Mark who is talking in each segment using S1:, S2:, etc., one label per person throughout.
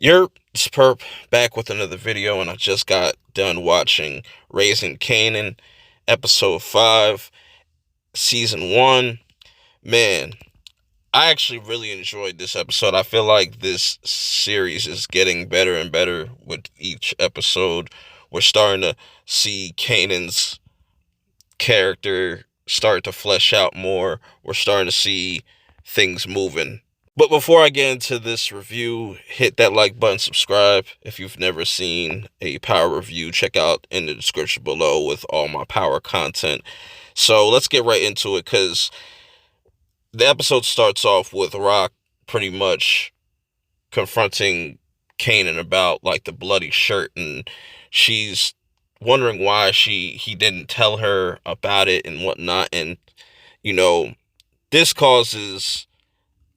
S1: You're Perp back with another video, and I just got done watching Raising Kanan, episode 5, season 1. Man, I actually really enjoyed this episode. I feel like this series is getting better and better with each episode. We're starting to see Kanan's character start to flesh out more. We're starting to see things moving. But before I get into this review, hit that like button, subscribe. If you've never seen a power review, check out in the description below with all my power content. So let's get right into it, because the episode starts off with Rock pretty much confronting Kanan about like the bloody shirt, and she's wondering why he didn't tell her about it and whatnot. And you know, this causes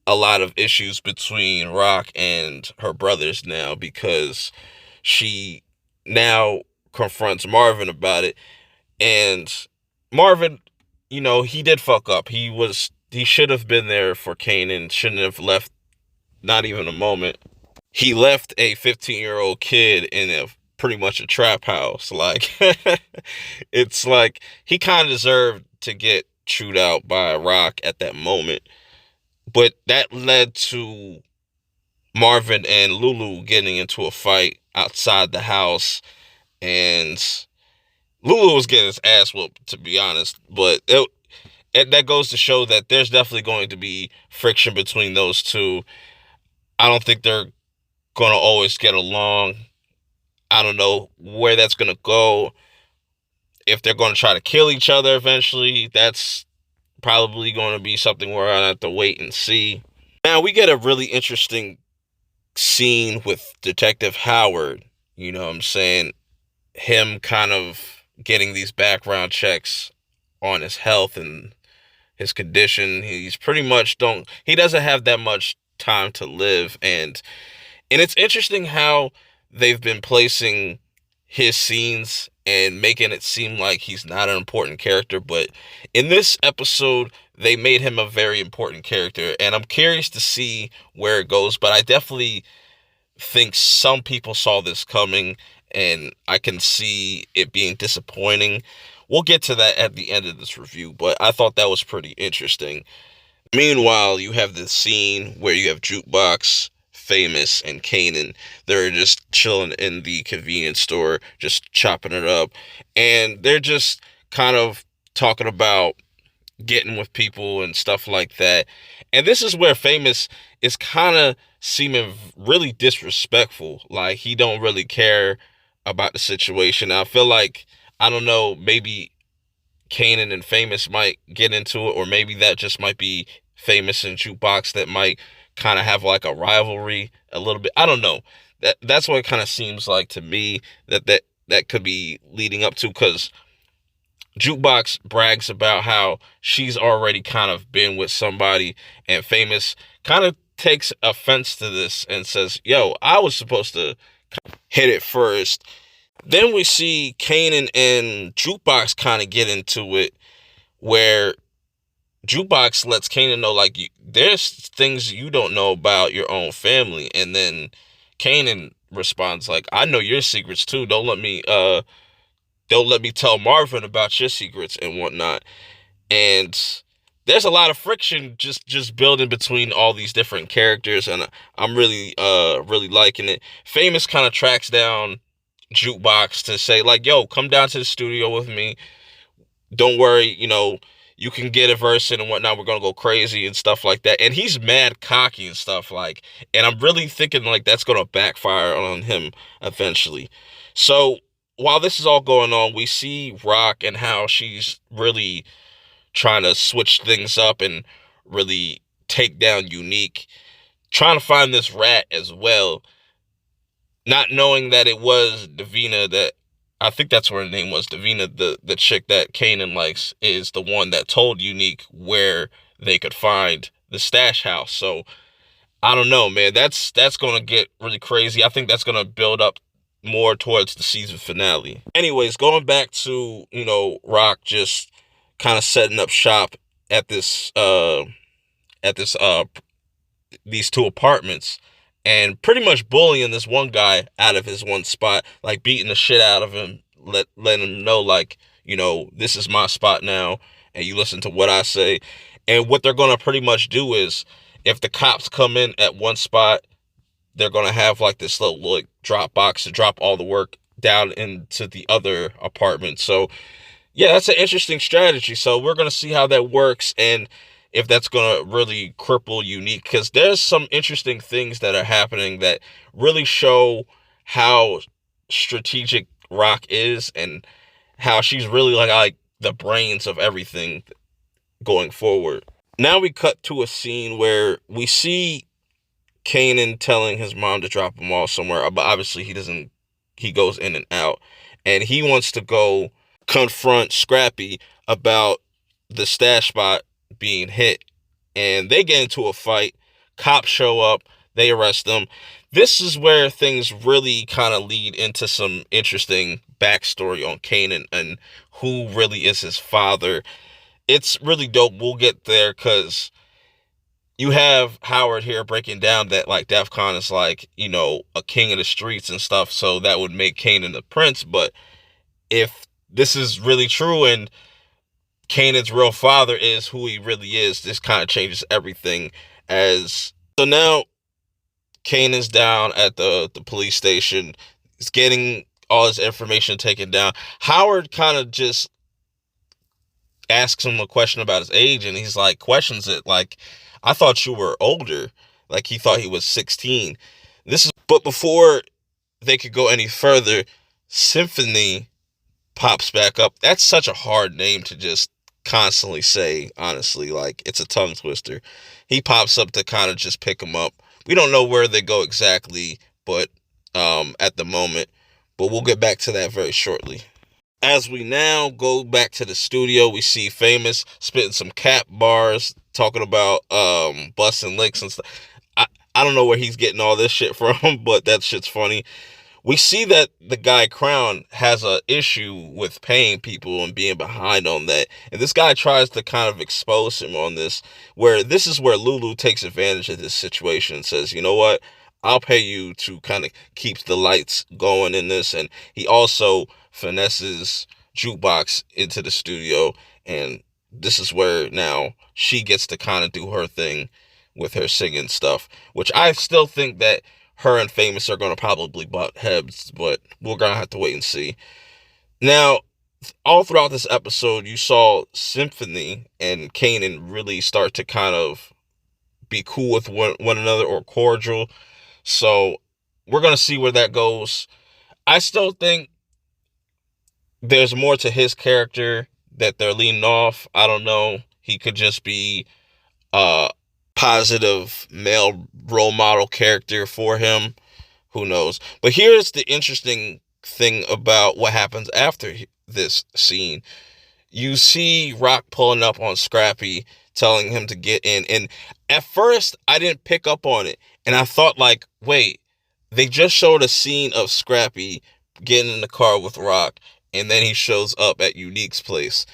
S1: a lot of issues between Rock and her brothers now, because she now confronts Marvin about it. And Marvin, he did fuck up. He should have been there for Kanan, shouldn't have left not even a moment. He left a 15-year-old kid in a pretty much a trap house. Like it's like he kind of deserved to get chewed out by Rock at that moment. But that led to Marvin and Lulu getting into a fight outside the house, and Lulu was getting his ass whooped, to be honest. But that goes to show that there's definitely going to be friction between those two. I don't think they're going to always get along. I don't know where that's going to go. If they're going to try to kill each other eventually, that's probably going to be something we're going to have to wait and see. Now we get a really interesting scene with Detective Howard. You know what I'm saying? Him kind of getting these background checks on his health and his condition. He's pretty much he doesn't have that much time to live. And it's interesting how they've been placing his scenes and making it seem like he's not an important character. But in this episode, they made him a very important character, and I'm curious to see where it goes. But I definitely think some people saw this coming, and I can see it being disappointing. We'll get to that at the end of this review, but I thought that was pretty interesting. Meanwhile, you have this scene where you have Jukebox, Famous, and Kanan. They're just chilling in the convenience store, just chopping it up. And they're just kind of talking about getting with people and stuff like that. And this is where Famous is kind of seeming really disrespectful. Like he don't really care about the situation. I feel like, I don't know, maybe Kanan and Famous might get into it, or maybe that just might be Famous and Jukebox that might kind of have like a rivalry a little bit. I don't know. That's what it kind of seems like to me, that could be leading up to, because Jukebox brags about how she's already kind of been with somebody, and Famous kind of takes offense to this and says, "Yo, I was supposed to hit it first." Then we see Kanan and Jukebox kind of get into it, where Jukebox lets Kanan know, like, there's things you don't know about your own family. And then Kanan responds like, "I know your secrets too. Don't let me tell Marvin about your secrets and whatnot." And there's a lot of friction just building between all these different characters, and I'm really liking it. Famous kind of tracks down Jukebox to say like, "Yo, come down to the studio with me. Don't worry, you can get a verse in and whatnot. We're gonna go crazy and stuff like that." And he's mad cocky and stuff, like, and I'm really thinking like that's gonna backfire on him eventually. So while this is all going on, we see Rock and how she's really trying to switch things up and really take down Unique, trying to find this rat as well, not knowing that it was Davina, that I think that's what her name was, Davina, the chick that Kanan likes, is the one that told Unique where they could find the stash house. So I don't know, man. That's gonna get really crazy. I think that's gonna build up more towards the season finale. Anyways, going back to, Rock just kind of setting up shop at this at this these two apartments, and pretty much bullying this one guy out of his one spot, like beating the shit out of him, letting him know, like, this is my spot now, and you listen to what I say. And what they're gonna pretty much do is, if the cops come in at one spot, they're gonna have like this little like drop box to drop all the work down into the other apartment. So yeah, that's an interesting strategy. So we're going to see how that works, and if that's going to really cripple Unique, because there's some interesting things that are happening that really show how strategic Rock is, and how she's really like the brains of everything going forward. Now we cut to a scene where we see Kanan telling his mom to drop him off somewhere, but obviously he doesn't. He goes in and out, and he wants to go confront Scrappy about the stash spot being hit, and they get into a fight. Cops show up, they arrest them. This is where things really kind of lead into some interesting backstory on Kanan and who really is his father. It's really dope. We'll get there, because you have Howard here breaking down that like DEF CON is like, a king of the streets and stuff, so that would make Kanan the prince. But if this is really true and Kanan's real father is who he really is, this kind of changes everything. So now Kanan's down at the police station. He's getting all his information taken down. Howard kind of just asks him a question about his age, and he's like, questions it like, I thought you were older. Like, he thought he was 16. But before they could go any further, Symphony pops back up. That's such a hard name to just constantly say, honestly. Like, it's a tongue twister. He pops up to kind of just pick him up. We don't know where they go exactly, but at the moment, but we'll get back to that very shortly. As we now go back to the studio, we see Famous spitting some cap bars, talking about busting licks and stuff. I don't know where he's getting all this shit from, but that shit's funny. We see that the guy Crown has a issue with paying people and being behind on that. And this guy tries to kind of expose him on this, where this is where Lulu takes advantage of this situation and says, you know what, I'll pay you to kind of keep the lights going in this. And he also finesses Jukebox into the studio. And this is where now she gets to kind of do her thing with her singing stuff, which I still think that her and Famous are going to probably butt heads, but we're going to have to wait and see. Now, all throughout this episode, you saw Symphony and Kanan really start to kind of be cool with one another, or cordial. So we're going to see where that goes. I still think there's more to his character that they're leaning off. I don't know. He could just be a positive male role model character for him. Who knows? But here's the interesting thing about what happens after this scene. You see Rock pulling up on Scrappy, telling him to get in. And at first, I didn't pick up on it. And I thought, like, wait, they just showed a scene of Scrappy getting in the car with Rock, and then he shows up at Unique's place.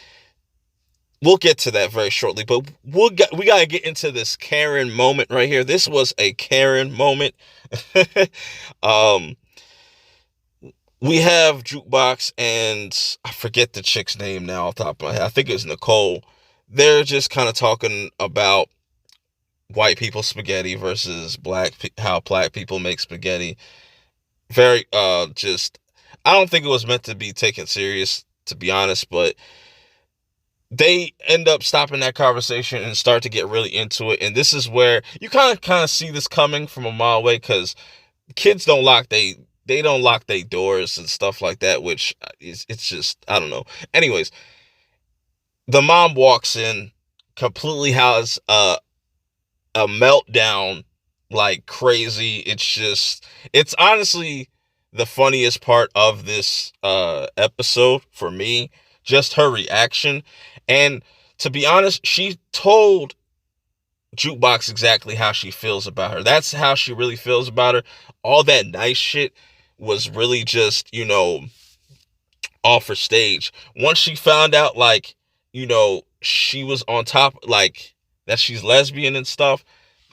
S1: We'll get to that very shortly, but we got to get into this Karen moment right here. This was a Karen moment. We have Jukebox and I forget the chick's name now off the top of my head. I think it was Nicole. They're just kind of talking about white people spaghetti versus how black people make spaghetti. Very I don't think it was meant to be taken serious, to be honest, but they end up stopping that conversation and start to get really into it. And this is where you kind of see this coming from a mile away, because kids don't lock they don't lock their doors and stuff like that, which it's just, I don't know. Anyways, the mom walks in, completely has a meltdown like crazy. It's honestly the funniest part of this episode for me, just her reaction. And to be honest, she told Jukebox exactly how she feels about her. That's how she really feels about her. All that nice shit was really just, off her stage. Once she found out, like, she was on top, like, that she's lesbian and stuff,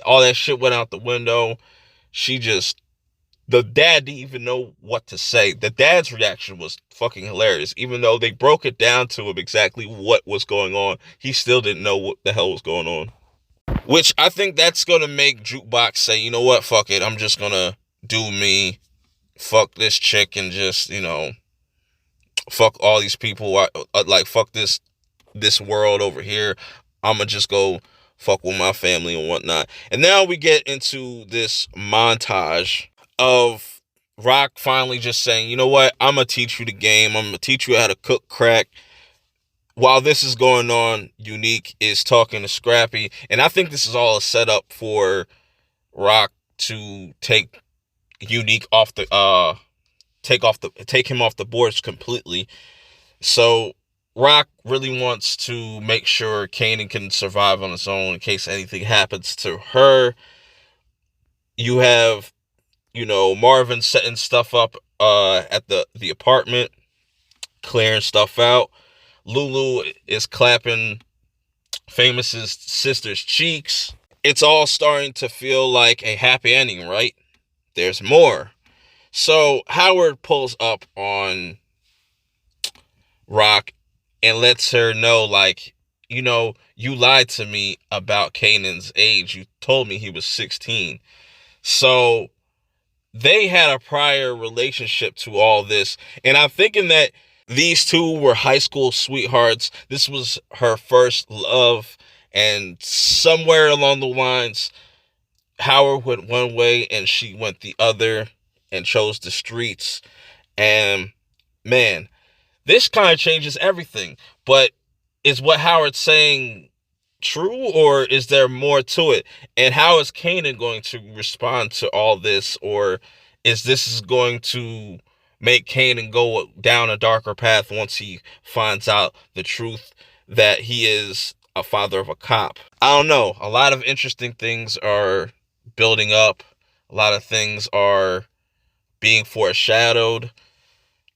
S1: all that shit went out the window. The dad didn't even know what to say. The dad's reaction was fucking hilarious. Even though they broke it down to him exactly what was going on, he still didn't know what the hell was going on. Which I think that's going to make Jukebox say, you know what, fuck it. I'm just going to do me, fuck this chick, and just, fuck all these people. Like, fuck this world over here. I'm going to just go fuck with my family and whatnot. And now we get into this montage of Rock finally just saying, you know what, I'm going to teach you the game. I'm going to teach you how to cook crack. While this is going on, Unique is talking to Scrappy. And I think this is all a setup for Rock to take Unique off the, take him off the boards completely. So Rock really wants to make sure Kanan can survive on his own in case anything happens to her. You have, Marvin setting stuff up at the apartment, clearing stuff out. Lulu is clapping Famous's sister's cheeks. It's all starting to feel like a happy ending, right? There's more. So Howard pulls up on Rock and lets her know, like, you lied to me about Kanan's age. You told me he was 16. So they had a prior relationship to all this. And I'm thinking that these two were high school sweethearts. This was her first love. And somewhere along the lines, Howard went one way and she went the other and chose the streets. And man, this kind of changes everything. But is what Howard's saying true, or is there more to it? And how is Kanan going to respond to all this? Or is this going to make Kanan go down a darker path once he finds out the truth that he is a father of a cop? I don't know. A lot of interesting things are building up. A lot of things are being foreshadowed.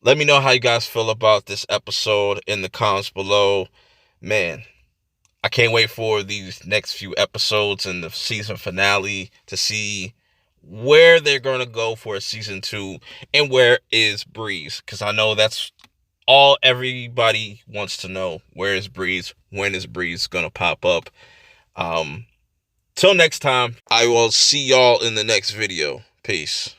S1: Let me know how you guys feel about this episode in the comments below. Man, I can't wait for these next few episodes and the season finale to see where they're going to go for a season 2 and where is Breeze. Because I know that's all everybody wants to know. Where is Breeze? When is Breeze going to pop up? Till next time, I will see y'all in the next video. Peace.